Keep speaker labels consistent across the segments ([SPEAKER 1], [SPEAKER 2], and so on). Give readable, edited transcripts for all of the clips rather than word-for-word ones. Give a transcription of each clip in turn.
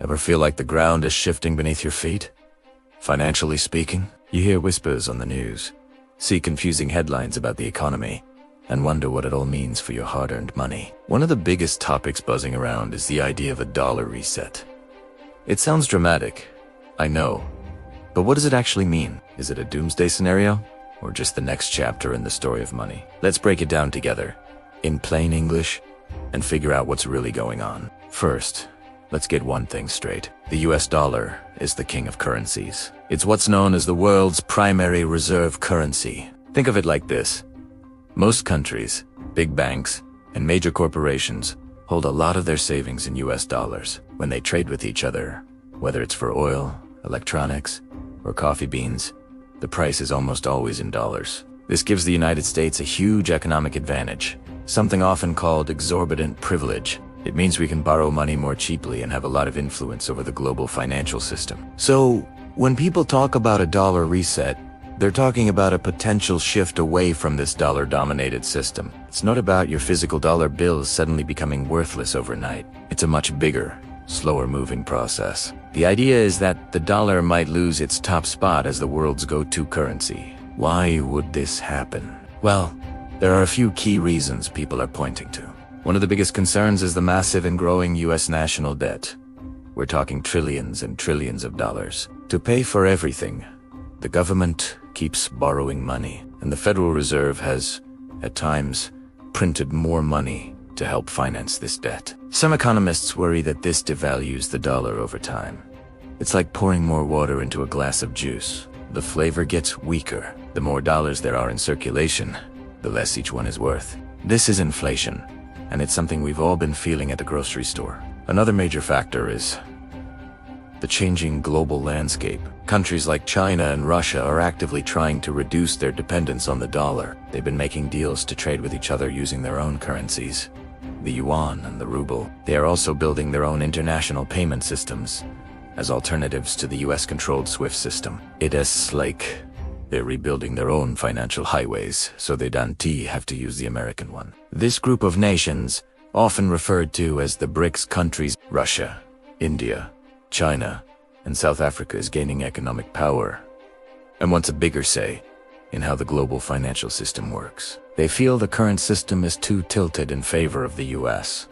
[SPEAKER 1] Ever feel like the ground is shifting beneath your feet? Financially speaking, you hear whispers on the news, see confusing headlines about the economy, and wonder what it all means for your hard-earned money. One of the biggest topics buzzing around is the idea of a dollar reset. It sounds dramatic, I know, but what does it actually mean? Is it a doomsday scenario, or just the next chapter in the story of money? Let's break it down together, in plain English, and figure out what's really going on. First, let's get one thing straight. The US dollar is the king of currencies. It's what's known as the world's primary reserve currency. Think of it like this. Most countries, big banks, and major corporations hold a lot of their savings in US dollars. When they trade with each other, whether it's for oil, electronics, or coffee beans, the price is almost always in dollars. This gives the United States a huge economic advantage, something often called exorbitant privilege. It means we can borrow money more cheaply and have a lot of influence over the global financial system. So, when people talk about a dollar reset, they're talking about a potential shift away from this dollar-dominated system. It's not about your physical dollar bills suddenly becoming worthless overnight. It's a much bigger, slower-moving process. The idea is that the dollar might lose its top spot as the world's go-to currency. Why would this happen? Well, there are a few key reasons people are pointing to. One of the biggest concerns is the massive and growing US national debt. We're talking trillions and trillions of dollars. To pay for everything, the government keeps borrowing money, and the Federal Reserve has, at times, printed more money to help finance this debt. Some economists worry that this devalues the dollar over time. It's like pouring more water into a glass of juice. The flavor gets weaker. The more dollars there are in circulation, the less each one is worth. This is inflation, and it's something we've all been feeling at the grocery store. Another major factor is the changing global landscape. Countries like China and Russia are actively trying to reduce their dependence on the dollar. They've been making deals to trade with each other using their own currencies, the yuan and the ruble. They are also building their own international payment systems as alternatives to the US-controlled SWIFT system. It's like they're rebuilding their own financial highways, so they don't have to use the American one. This group of nations, often referred to as the BRICS countries, Russia, India, China, and South Africa, is gaining economic power and wants a bigger say in how the global financial system works. They feel the current system is too tilted in favor of the US.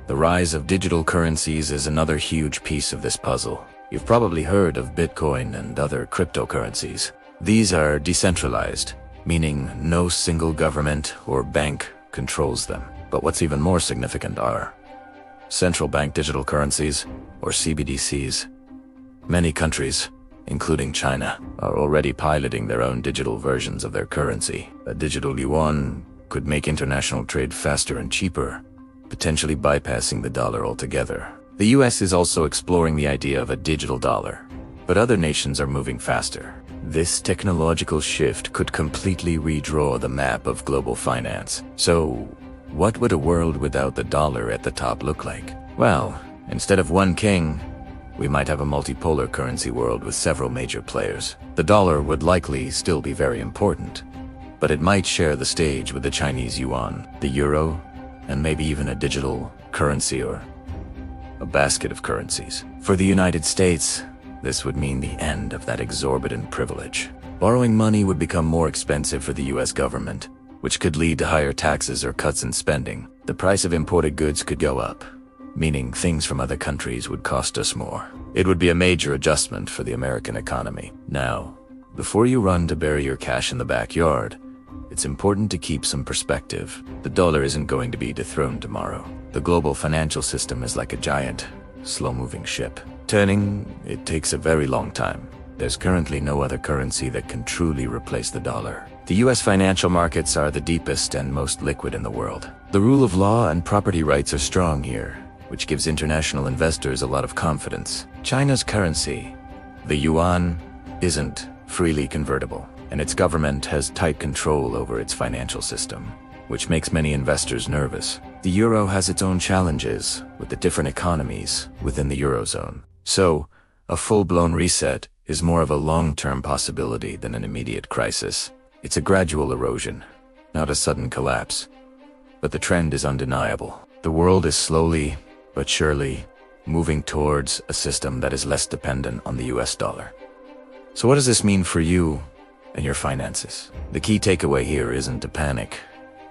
[SPEAKER 1] The rise of digital currencies is another huge piece of this puzzle. You've probably heard of Bitcoin and other cryptocurrencies. These are decentralized, meaning no single government or bank controls them. But what's even more significant are central bank digital currencies, or CBDCs. Many countries, including China, are already piloting their own digital versions of their currency. A digital yuan could make international trade faster and cheaper, potentially bypassing the dollar altogether. The US is also exploring the idea of a digital dollar, but other nations are moving faster. This technological shift could completely redraw the map of global finance. So, what would a world without the dollar at the top look like? Well, instead of one king, we might have a multipolar currency world with several major players. The dollar would likely still be very important, but it might share the stage with the Chinese yuan, the euro, and maybe even a digital currency or a basket of currencies. For the United States, this would mean the end of that exorbitant privilege. Borrowing money would become more expensive for the US government, which could lead to higher taxes or cuts in spending. The price of imported goods could go up, meaning things from other countries would cost us more. It would be a major adjustment for the American economy. Now, before you run to bury your cash in the backyard, it's important to keep some perspective. The dollar isn't going to be dethroned tomorrow. The global financial system is like a giant, slow-moving ship. Turning, it takes a very long time. There's currently no other currency that can truly replace the dollar. The US financial markets are the deepest and most liquid in the world. The rule of law and property rights are strong here, which gives international investors a lot of confidence. China's currency, the yuan, isn't freely convertible, and its government has tight control over its financial system, which makes many investors nervous. The euro has its own challenges with the different economies within the eurozone. So, a full-blown reset is more of a long-term possibility than an immediate crisis. It's a gradual erosion, not a sudden collapse. But the trend is undeniable. The world is slowly, but surely, moving towards a system that is less dependent on the US dollar. So what does this mean for you and your finances? The key takeaway here isn't to panic,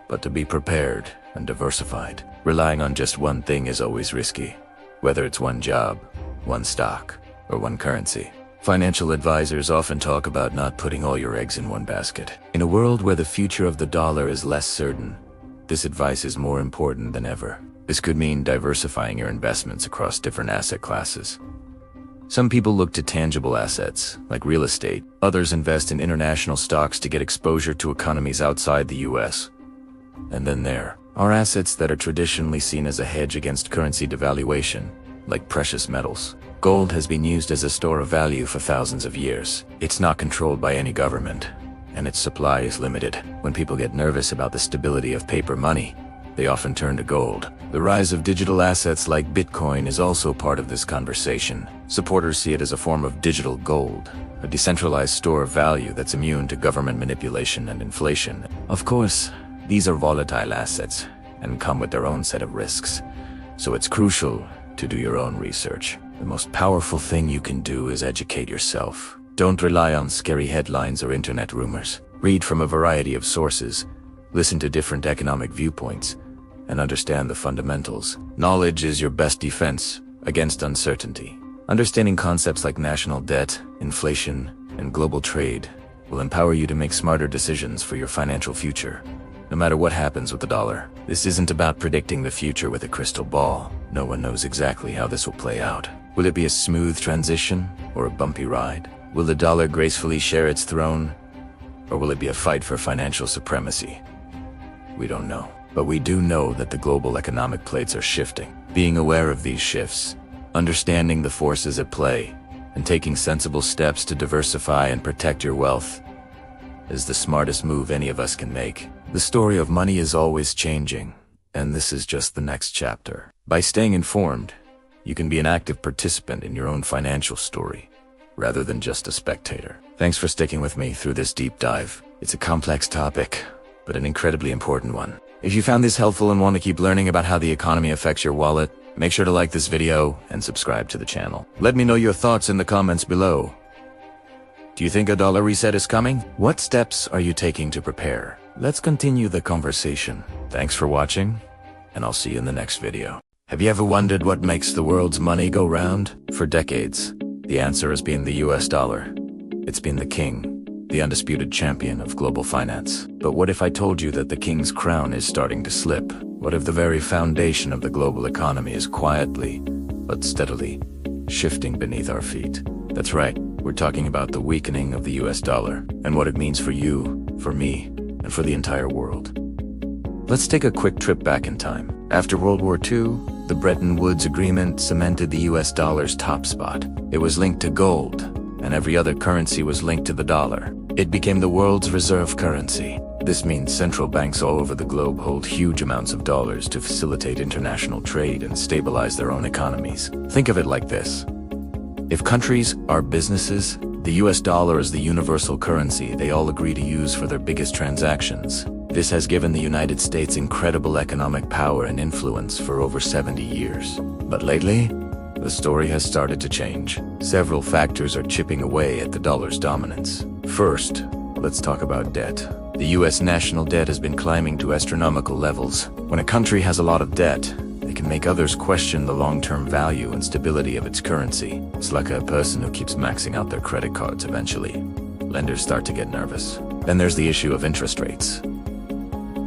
[SPEAKER 1] but to be prepared and diversified. Relying on just one thing is always risky, whether it's one job, one stock, or one currency. Financial advisors often talk about not putting all your eggs in one basket. In a world where the future of the dollar is less certain, this advice is more important than ever. This could mean diversifying your investments across different asset classes. Some people look to tangible assets, like real estate. Others invest in international stocks to get exposure to economies outside the US. And then there are assets that are traditionally seen as a hedge against currency devaluation, like precious metals. Gold has been used as a store of value for thousands of years. It's not controlled by any government, and its supply is limited. When people get nervous about the stability of paper money, they often turn to gold. The rise of digital assets like Bitcoin is also part of this conversation. Supporters see it as a form of digital gold, a decentralized store of value that's immune to government manipulation and inflation. Of course, these are volatile assets and come with their own set of risks, so it's crucial to do your own research. The most powerful thing you can do is educate yourself. Don't rely on scary headlines or internet rumors. Read from a variety of sources, listen to different economic viewpoints, and understand the fundamentals. Knowledge is your best defense against uncertainty. Understanding concepts like national debt, inflation, and global trade will empower you to make smarter decisions for your financial future, no matter what happens with the dollar. This isn't about predicting the future with a crystal ball. No one knows exactly how this will play out. Will it be a smooth transition or a bumpy ride? Will the dollar gracefully share its throne, or will it be a fight for financial supremacy? We don't know. But we do know that the global economic plates are shifting. Being aware of these shifts, understanding the forces at play, and taking sensible steps to diversify and protect your wealth is the smartest move any of us can make. The story of money is always changing, and this is just the next chapter. By staying informed, you can be an active participant in your own financial story, rather than just a spectator. Thanks for sticking with me through this deep dive. It's a complex topic, but an incredibly important one. If you found this helpful and want to keep learning about how the economy affects your wallet, make sure to like this video and subscribe to the channel. Let me know your thoughts in the comments below. Do you think a dollar reset is coming? What steps are you taking to prepare? Let's continue the conversation. Thanks for watching, and I'll see you in the next video. Have you ever wondered what makes the world's money go round? For decades, the answer has been the US dollar. It's been the king, the undisputed champion of global finance. But what if I told you that the king's crown is starting to slip? What if the very foundation of the global economy is quietly, but steadily, shifting beneath our feet? That's right, we're talking about the weakening of the US dollar, and what it means for you, for me, and for the entire world. Let's take a quick trip back in time. After World War II, the Bretton Woods Agreement cemented the US dollar's top spot. It was linked to gold, and every other currency was linked to the dollar. It became the world's reserve currency. This means central banks all over the globe hold huge amounts of dollars to facilitate international trade and stabilize their own economies. Think of it like this. If countries are businesses, the US dollar is the universal currency they all agree to use for their biggest transactions. This has given the United States incredible economic power and influence for over 70 years. But lately, the story has started to change. Several factors are chipping away at the dollar's dominance. First, let's talk about debt. The US national debt has been climbing to astronomical levels. When a country has a lot of debt, it can make others question the long-term value and stability of its currency. It's like a person who keeps maxing out their credit cards eventually. Lenders start to get nervous. Then there's the issue of interest rates.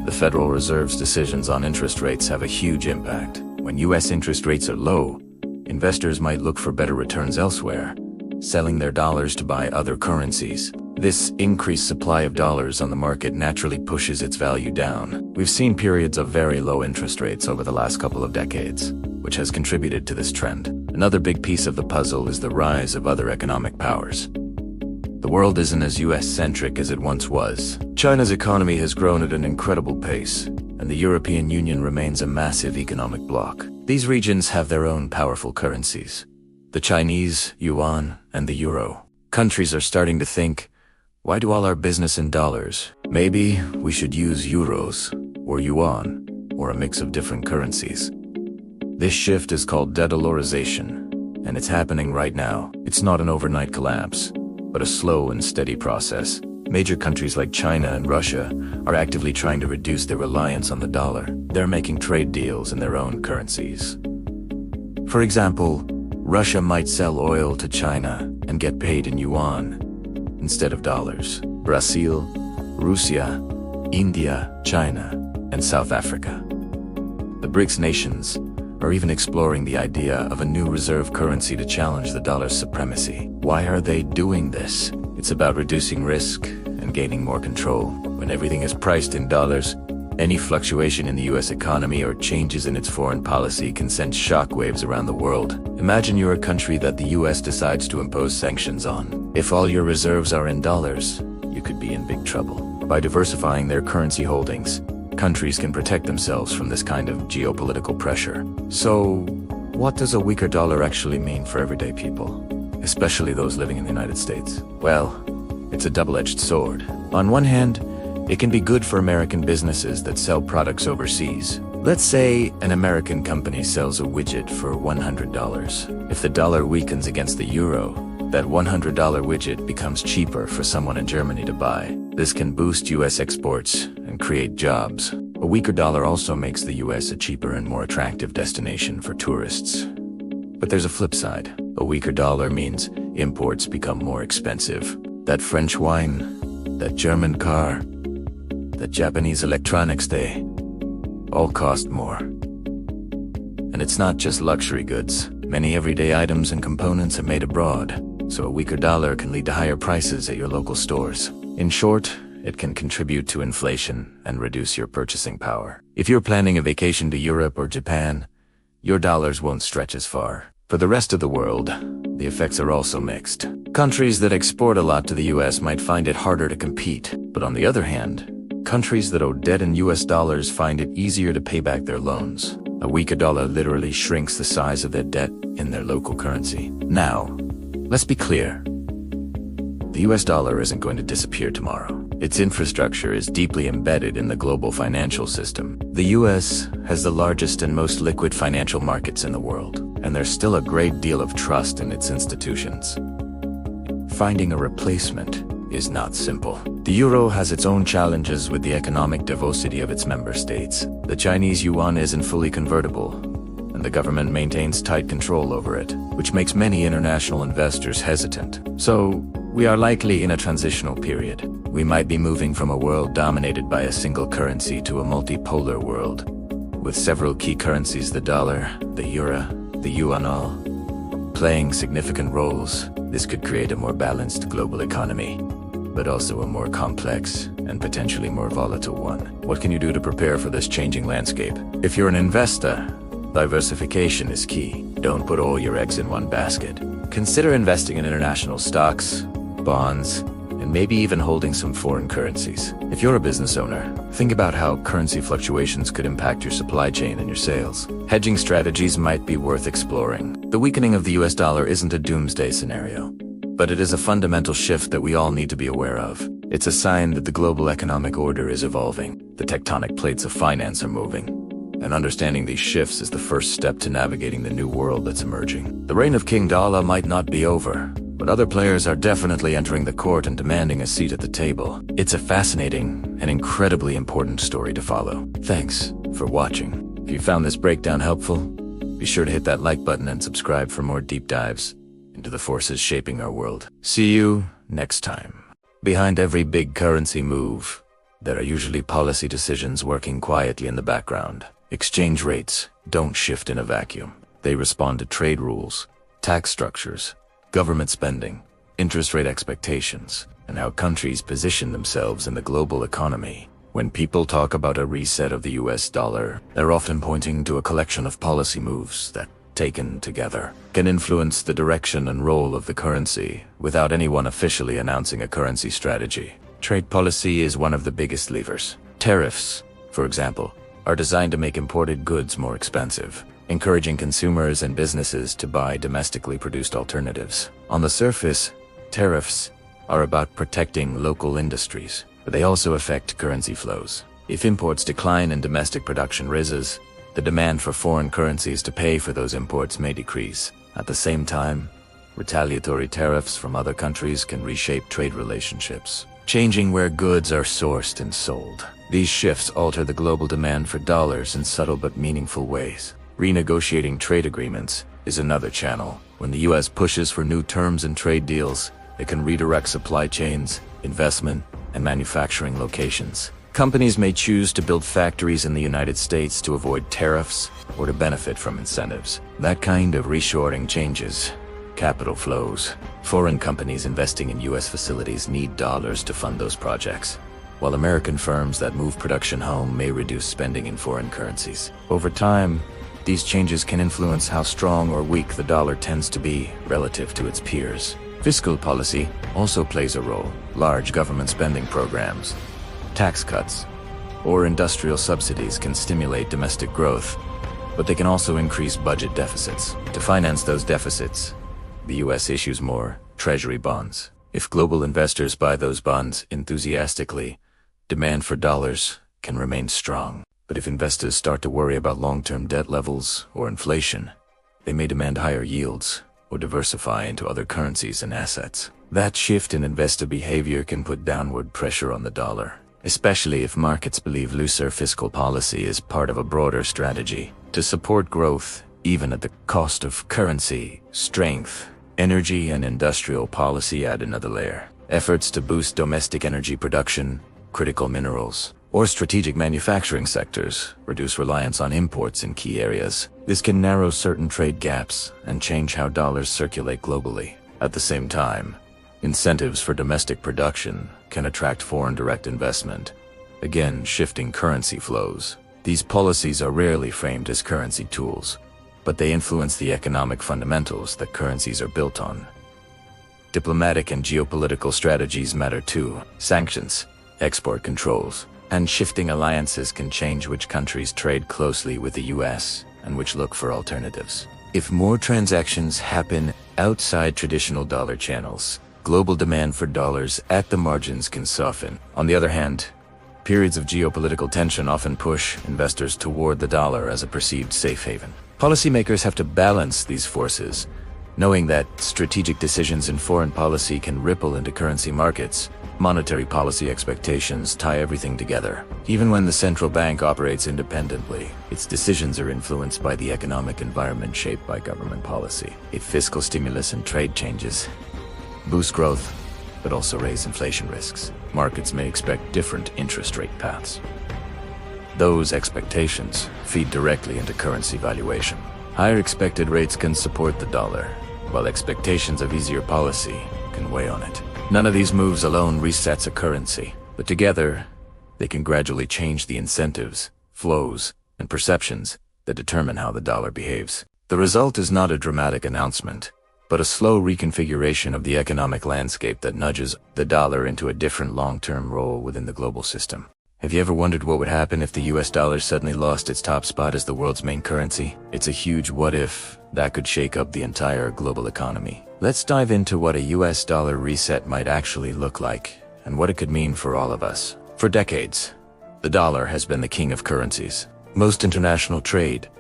[SPEAKER 1] The Federal Reserve's decisions on interest rates have a huge impact. When US interest rates are low, investors might look for better returns elsewhere, selling their dollars to buy other currencies. This increased supply of dollars on the market naturally pushes its value down. We've seen periods of very low interest rates over the last couple of decades, which has contributed to this trend. Another big piece of the puzzle is the rise of other economic powers. The world isn't as US-centric as it once was. China's economy has grown at an incredible pace, and the European Union remains a massive economic bloc. These regions have their own powerful currencies: the Chinese, yuan, and the euro. Countries are starting to think, why do all our business in dollars? Maybe we should use euros, or yuan, or a mix of different currencies. This shift is called de-dollarization, and it's happening right now. It's not an overnight collapse, but a slow and steady process. Major countries like China and Russia are actively trying to reduce their reliance on the dollar. They're making trade deals in their own currencies. For example, Russia might sell oil to China and get paid in yuan instead of dollars. Brazil, Russia, India, China, and South Africa. The BRICS nations are even exploring the idea of a new reserve currency to challenge the dollar's supremacy. Why are they doing this? It's about reducing risk and gaining more control. When everything is priced in dollars, any fluctuation in the US economy or changes in its foreign policy can send shockwaves around the world. Imagine you're a country that the US decides to impose sanctions on. If all your reserves are in dollars, you could be in big trouble. By diversifying their currency holdings, countries can protect themselves from this kind of geopolitical pressure. So, what does a weaker dollar actually mean for everyday people, especially those living in the United States? Well, it's a double-edged sword. On one hand, it can be good for American businesses that sell products overseas. Let's say an American company sells a widget for $100. If the dollar weakens against the euro, that $100 widget becomes cheaper for someone in Germany to buy. This can boost US exports and create jobs. A weaker dollar also makes the US a cheaper and more attractive destination for tourists. But there's a flip side. A weaker dollar means imports become more expensive. That French wine, that German car, that Japanese electronics, they all cost more. And it's not just luxury goods. Many everyday items and components are made abroad, so a weaker dollar can lead to higher prices at your local stores. In short, it can contribute to inflation and reduce your purchasing power. If you're planning a vacation to Europe or Japan, your dollars won't stretch as far. For the rest of the world, the effects are also mixed. Countries that export a lot to the US might find it harder to compete, but on the other hand, countries that owe debt in US dollars find it easier to pay back their loans. A weaker dollar literally shrinks the size of their debt in their local currency. Now, let's be clear. The US dollar isn't going to disappear tomorrow. Its infrastructure is deeply embedded in the global financial system. The US has the largest and most liquid financial markets in the world, and there's still a great deal of trust in its institutions. Finding a replacement is not simple. The euro has its own challenges with the economic diversity of its member states. The Chinese yuan isn't fully convertible, and the government maintains tight control over it, which makes many international investors hesitant. So, we are likely in a transitional period. We might be moving from a world dominated by a single currency to a multipolar world, with several key currencies, the dollar, the euro, the yuan, all playing significant roles. This could create a more balanced global economy, but also a more complex and potentially more volatile one. What can you do to prepare for this changing landscape? If you're an investor, diversification is key. Don't put all your eggs in one basket. Consider investing in international stocks, bonds, and maybe even holding some foreign currencies. If you're a business owner, think about how currency fluctuations could impact your supply chain and your sales. Hedging strategies might be worth exploring. The weakening of the US dollar isn't a doomsday scenario, but it is a fundamental shift that we all need to be aware of. It's a sign that the global economic order is evolving. The tectonic plates of finance are moving, and understanding these shifts is the first step to navigating the new world that's emerging. The reign of King Dollar might not be over, but other players are definitely entering the court and demanding a seat at the table. It's a fascinating and incredibly important story to follow. Thanks for watching. If you found this breakdown helpful, be sure to hit that like button and subscribe for more deep dives into the forces shaping our world. See you next time. Behind every big currency move, there are usually policy decisions working quietly in the background. Exchange rates don't shift in a vacuum. They respond to trade rules, tax structures, government spending, interest rate expectations, and how countries position themselves in the global economy. When people talk about a reset of the US dollar, they're often pointing to a collection of policy moves that, taken together, can influence the direction and role of the currency without anyone officially announcing a currency strategy. Trade policy is one of the biggest levers. Tariffs, for example, are designed to make imported goods more expensive, encouraging consumers and businesses to buy domestically produced alternatives. On the surface, tariffs are about protecting local industries, but they also affect currency flows. If imports decline and domestic production rises, the demand for foreign currencies to pay for those imports may decrease. At the same time, retaliatory tariffs from other countries can reshape trade relationships, changing where goods are sourced and sold. These shifts alter the global demand for dollars in subtle but meaningful ways. Renegotiating trade agreements is another channel. When the US pushes for new terms in trade deals, it can redirect supply chains, investment, and manufacturing locations. Companies may choose to build factories in the United States to avoid tariffs or to benefit from incentives. That kind of reshoring changes capital flows. Foreign companies investing in US facilities need dollars to fund those projects, while American firms that move production home may reduce spending in foreign currencies. Over time, these changes can influence how strong or weak the dollar tends to be relative to its peers. Fiscal policy also plays a role. Large government spending programs, tax cuts, or industrial subsidies can stimulate domestic growth, but they can also increase budget deficits. To finance those deficits, the US issues more treasury bonds. If global investors buy those bonds enthusiastically, demand for dollars can remain strong. But if investors start to worry about long-term debt levels or inflation, they may demand higher yields or diversify into other currencies and assets. That shift in investor behavior can put downward pressure on the dollar, especially if markets believe looser fiscal policy is part of a broader strategy to support growth, even at the cost of currency strength. Energy and industrial policy add another layer. Efforts to boost domestic energy production, critical minerals, or strategic manufacturing sectors reduce reliance on imports in key areas. This can narrow certain trade gaps and change how dollars circulate globally. At the same time, incentives for domestic production can attract foreign direct investment, again shifting currency flows. These policies are rarely framed as currency tools, but they influence the economic fundamentals that currencies are built on. Diplomatic and geopolitical strategies matter too. Sanctions, export controls, and shifting alliances can change which countries trade closely with the US and which look for alternatives. If more transactions happen outside traditional dollar channels, global demand for dollars at the margins can soften. On the other hand, periods of geopolitical tension often push investors toward the dollar as a perceived safe haven. Policymakers have to balance these forces, knowing that strategic decisions in foreign policy can ripple into currency markets. Monetary policy expectations tie everything together. Even when the central bank operates independently, its decisions are influenced by the economic environment shaped by government policy. If fiscal stimulus and trade changes boost growth, but also raise inflation risks, markets may expect different interest rate paths. Those expectations feed directly into currency valuation. Higher expected rates can support the dollar, while expectations of easier policy can weigh on it. None of these moves alone resets a currency, but together, they can gradually change the incentives, flows, and perceptions that determine how the dollar behaves. The result is not a dramatic announcement, but a slow reconfiguration of the economic landscape that nudges the dollar into a different long-term role within the global system. Have you ever wondered what would happen if the US dollar suddenly lost its top spot as the world's main currency? It's a huge what if that could shake up the entire global economy. Let's dive into what a US dollar reset might actually look like and what it could mean for all of us. For decades, the dollar has been the king of currencies. Most international trade,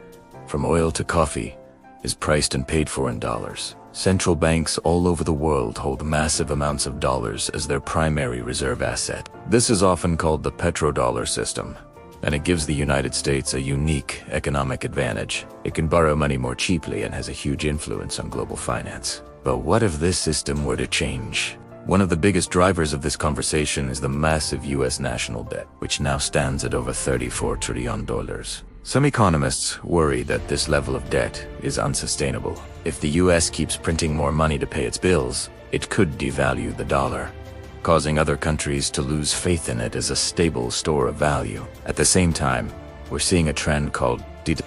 [SPEAKER 1] from oil to coffee, is priced and paid for in dollars. Central banks all over the world hold massive amounts of dollars as their primary reserve asset. This is often called the petrodollar system, and it gives the United States a unique economic advantage. It can borrow money more cheaply and has a huge influence on global finance. But what if this system were to change? One of the biggest drivers of this conversation is the massive US national debt, which now stands at over $34 trillion. Some economists worry that this level of debt is unsustainable. If the US keeps printing more money to pay its bills, it could devalue the dollar, causing other countries to lose faith in it as a stable store of value. At the same time, we're seeing a trend called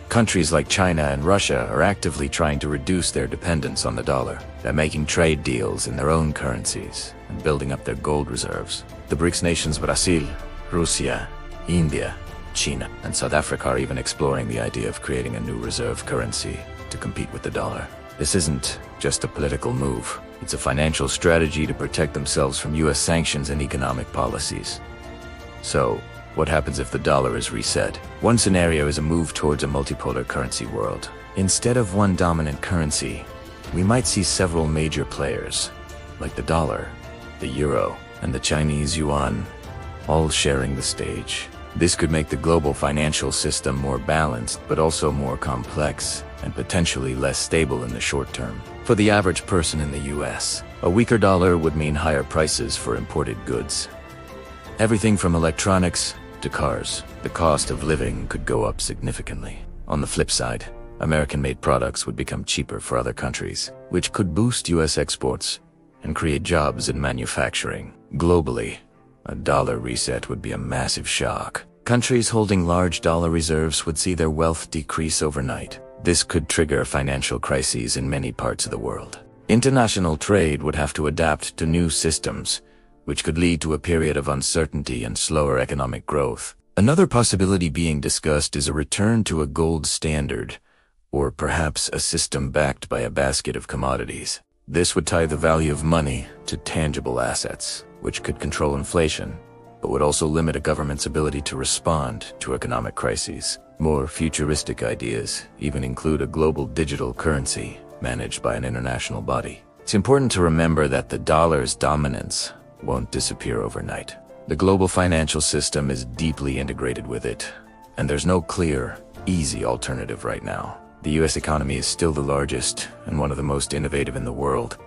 [SPEAKER 1] countries like China and Russia are actively trying to reduce their dependence on the dollar. They're making trade deals in their own currencies and building up their gold reserves. The BRICS nations Brazil, Russia, India, China, and South Africa are even exploring the idea of creating a new reserve currency to compete with the dollar. This isn't just a political move. It's a financial strategy to protect themselves from US sanctions and economic policies. So, What happens if the dollar is reset? One scenario is a move towards a multipolar currency world. Instead of one dominant currency, we might see several major players, like the dollar, the euro, and the Chinese yuan, all sharing the stage. This could make the global financial system more balanced, but also more complex and potentially less stable in the short term. For the average person in the US, a weaker dollar would mean higher prices for imported goods. Everything from electronics to cars. The cost of living could go up significantly. On the flip side, American-made products would become cheaper for other countries, which could boost US exports and create jobs in manufacturing. Globally, a dollar reset would be a massive shock. Countries holding large dollar reserves would see their wealth decrease overnight. This could trigger financial crises in many parts of the world. International trade would have to adapt to new systems, which could lead to a period of uncertainty and slower economic growth. Another possibility being discussed is a return to a gold standard, or perhaps a system backed by a basket of commodities. This would tie the value of money to tangible assets, which could control inflation, but would also limit a government's ability to respond to economic crises. More futuristic ideas even include a global digital currency managed by an international body. It's important to remember that the dollar's dominance won't disappear overnight. The global financial system is deeply integrated with it, and there's no clear, easy alternative right now. The US economy is still the largest and one of the most innovative in the world.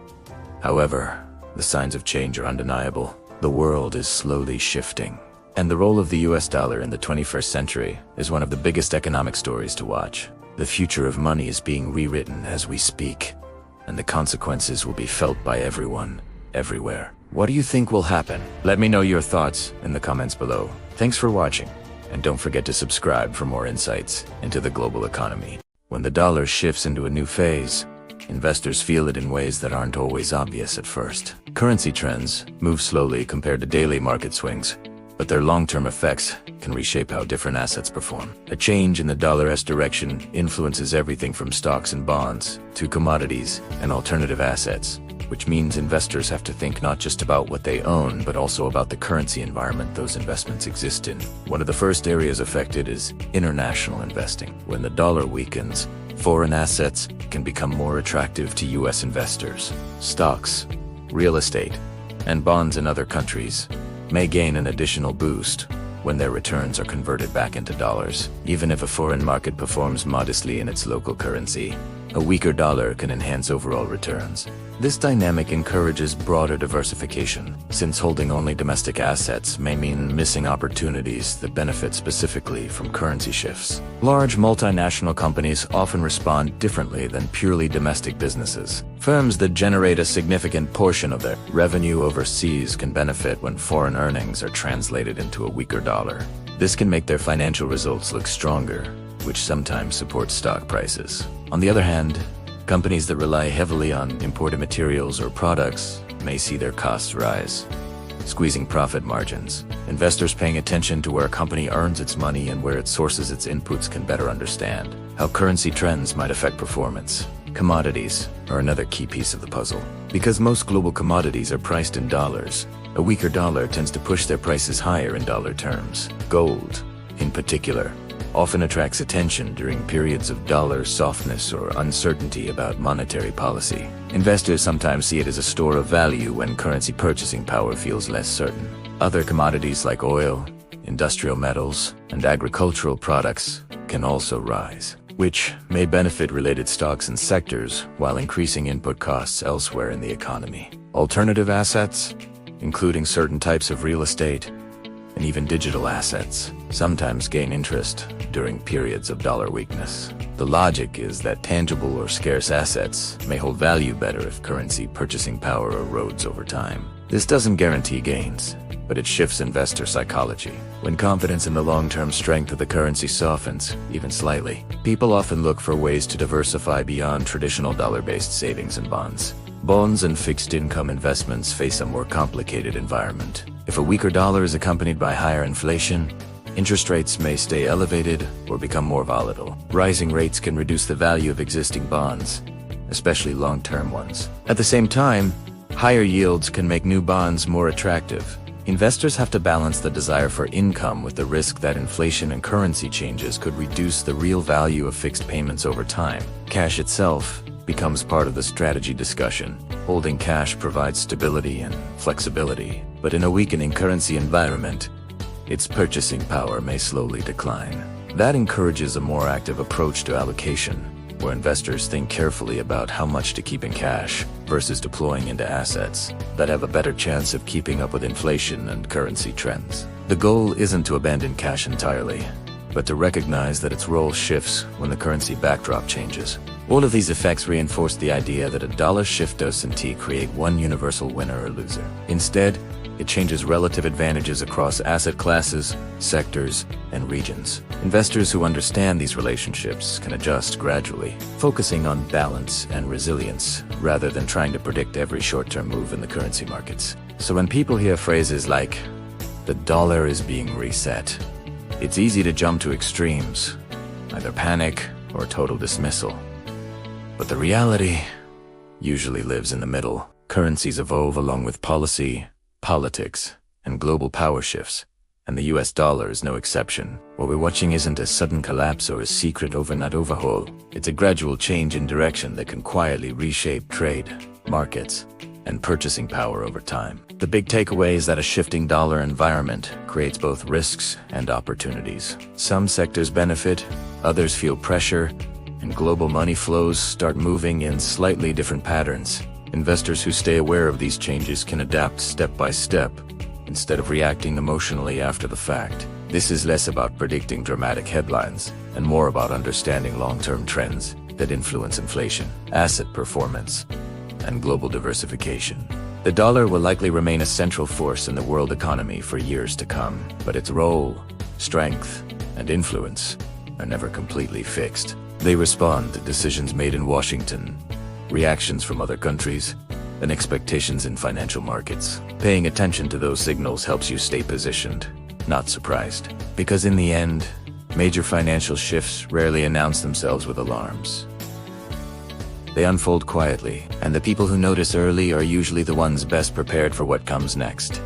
[SPEAKER 1] However, the signs of change are undeniable. The world is slowly shifting, and the role of the US dollar in the 21st century is one of the biggest economic stories to watch. The future of money is being rewritten as we speak, and the consequences will be felt by everyone, everywhere. What do you think will happen? Let me know your thoughts in the comments below. Thanks for watching, and don't forget to subscribe for more insights into the global economy. When the dollar shifts into a new phase, investors feel it in ways that aren't always obvious at first. Currency trends move slowly compared to daily market swings, but their long-term effects can reshape how different assets perform. A change in the dollar's direction influences everything from stocks and bonds to commodities and alternative assets, which means investors have to think not just about what they own, but also about the currency environment those investments exist in. One of the first areas affected is international investing. When the dollar weakens, foreign assets can become more attractive to US investors. Stocks, real estate, and bonds in other countries may gain an additional boost when their returns are converted back into dollars. Even if a foreign market performs modestly in its local currency, a weaker dollar can enhance overall returns. This dynamic encourages broader diversification, since holding only domestic assets may mean missing opportunities that benefit specifically from currency shifts. Large multinational companies often respond differently than purely domestic businesses. Firms that generate a significant portion of their revenue overseas can benefit when foreign earnings are translated into a weaker dollar. This can make their financial results look stronger, which sometimes supports stock prices. On the other hand, companies that rely heavily on imported materials or products may see their costs rise, squeezing profit margins. Investors paying attention to where a company earns its money and where it sources its inputs can better understand how currency trends might affect performance. Commodities are another key piece of the puzzle. Because most global commodities are priced in dollars, a weaker dollar tends to push their prices higher in dollar terms. Gold, in particular, often attracts attention during periods of dollar softness or uncertainty about monetary policy. Investors sometimes see it as a store of value when currency purchasing power feels less certain. Other commodities like oil, industrial metals, and agricultural products can also rise, which may benefit related stocks and sectors while increasing input costs elsewhere in the economy. Alternative assets, including certain types of real estate, and even digital assets, sometimes gain interest during periods of dollar weakness. The logic is that tangible or scarce assets may hold value better if currency purchasing power erodes over time. This doesn't guarantee gains, but it shifts investor psychology. When confidence in the long-term strength of the currency softens, even slightly, people often look for ways to diversify beyond traditional dollar-based savings and bonds. Bonds and fixed income investments face a more complicated environment. If a weaker dollar is accompanied by higher inflation, interest rates may stay elevated or become more volatile. Rising rates can reduce the value of existing bonds, especially long-term ones. At the same time, higher yields can make new bonds more attractive, Investors have to balance the desire for income with the risk that inflation and currency changes could reduce the real value of fixed payments over time. Cash itself becomes part of the strategy discussion. Holding cash provides stability and flexibility, but in a weakening currency environment, its purchasing power may slowly decline. That encourages a more active approach to allocation, where investors think carefully about how much to keep in cash versus deploying into assets that have a better chance of keeping up with inflation and currency trends. The goal isn't to abandon cash entirely, but to recognize that its role shifts when the currency backdrop changes. All of these effects reinforce the idea that a dollar shift doesn't create one universal winner or loser. Instead, it changes relative advantages across asset classes, sectors, and regions. Investors who understand these relationships can adjust gradually, focusing on balance and resilience rather than trying to predict every short-term move in the currency markets. So when people hear phrases like, "the dollar is being reset," it's easy to jump to extremes, either panic or total dismissal. But the reality usually lives in the middle. Currencies evolve along with policy, politics, and global power shifts, and the US dollar is no exception. What we're watching isn't a sudden collapse or a secret overnight overhaul. It's a gradual change in direction that can quietly reshape trade, markets, and purchasing power over time. The big takeaway is that a shifting dollar environment creates both risks and opportunities. Some sectors benefit, others feel pressure, and global money flows start moving in slightly different patterns. Investors who stay aware of these changes can adapt step by step, instead of reacting emotionally after the fact. This is less about predicting dramatic headlines and more about understanding long-term trends that influence inflation, asset performance, and global diversification. The dollar will likely remain a central force in the world economy for years to come, but its role, strength, and influence are never completely fixed. They respond to decisions made in Washington, reactions from other countries, and expectations in financial markets. Paying attention to those signals helps you stay positioned, not surprised. Because in the end, major financial shifts rarely announce themselves with alarms. They unfold quietly, and the people who notice early are usually the ones best prepared for what comes next.